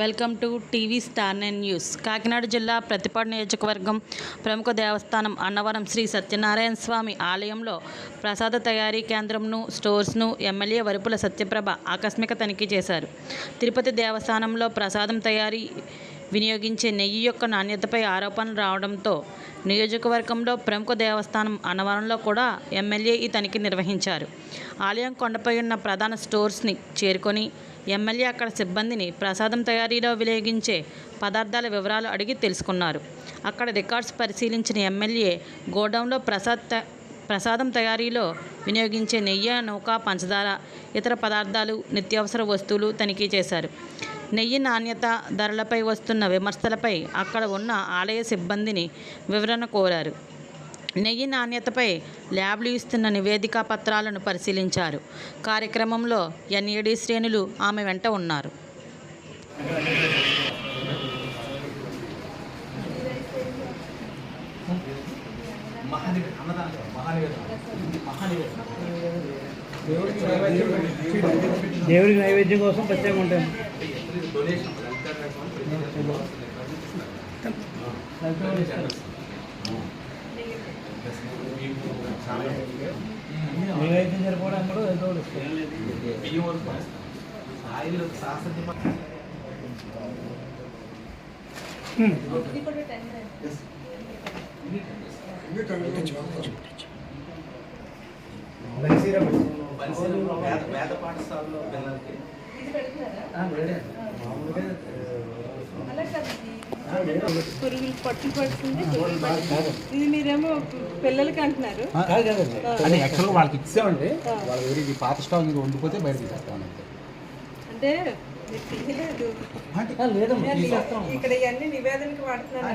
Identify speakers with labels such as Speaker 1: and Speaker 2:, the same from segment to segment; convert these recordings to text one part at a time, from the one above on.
Speaker 1: Welcome to TV star 9 news. Kakinada జిల్లా ప్రతిపాడు నియోజకవర్గం ప్రముఖ దేవస్థానం అన్నవరం శ్రీ సత్యనారాయణ స్వామి ఆలయంలో ప్రసాద తయారీ కేంద్రంను, స్టోర్స్ను ఎమ్మెల్యే వరుపుల సత్యప్రభ ఆకస్మిక తనిఖీ చేశారు. తిరుపతి దేవస్థానంలో ప్రసాదం తయారీ వినియోగించే నెయ్యి యొక్క నాణ్యతపై ఆరోపణలు రావడంతో నియోజకవర్గంలో ప్రముఖ దేవస్థానం అన్నవరంలో కూడా ఎమ్మెల్యే ఈ తనిఖీ నిర్వహించారు. ఆలయం కొండపై ఉన్న ప్రధాన స్టోర్స్ని చేరుకొని ఎమ్మెల్యే అక్కడ సిబ్బందిని ప్రసాదం తయారీలో వినియోగించే పదార్థాల వివరాలు అడిగి తెలుసుకున్నారు. అక్కడ రికార్డ్స్ పరిశీలించిన ఎమ్మెల్యే గోడౌన్లో ప్రసాదం తయారీలో వినియోగించే నెయ్యి, నూక, పంచదార, ఇతర పదార్థాలు, నిత్యావసర వస్తువులు తనిఖీ చేశారు. నెయ్యి నాణ్యత, ధరలపై వస్తున్న విమర్శలపై అక్కడ ఉన్న ఆలయ సిబ్బందిని వివరణ కోరారు. నెయ్యి నాణ్యతపై ల్యాబ్లు ఇస్తున్న నివేదికా పత్రాలను పరిశీలించారు. కార్యక్రమంలో ఎన్ఏడి శ్రేణులు ఆమె వెంట ఉన్నారు.
Speaker 2: దేవుడికి నైవేద్యం కోసం ప్రత్యేకంగా ఉంటాయి. నైవేద్యం సరిపోవడానికి కూడా ఎంతో
Speaker 3: వేద పాఠశాలలో పిల్లలకి
Speaker 4: పురుగులు పట్టులు పడుతుంది. ఇది మీరేమో పిల్లలకి అంటున్నారు.
Speaker 2: అంటే యాక్చువల్గా వాళ్ళకి ఇచ్చామండి. వాళ్ళు ఇది పాత స్టాక్ ఇంకా ఉండిపోతే బయట తీసేస్తాం.
Speaker 4: అంటే ఇక్కడ ఇవన్నీ నివేదనకి వాడుతున్నారు.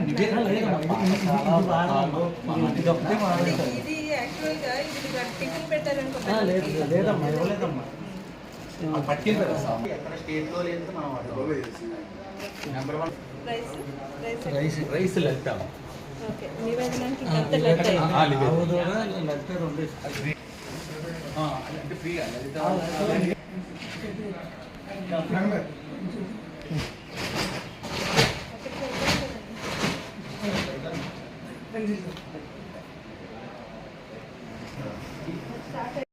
Speaker 4: ఇది యాక్చువల్గా ఇది టిఫిన్ పెట్టారనుకుంటా.
Speaker 3: ఎక్కడ స్టేట్లో లేదు మనం నెంబర్ 1
Speaker 2: రైస్ వెళ్తాం.
Speaker 4: ఓకే, నివేదనానికి
Speaker 3: అంటే ఫ్రీ
Speaker 4: లెక్క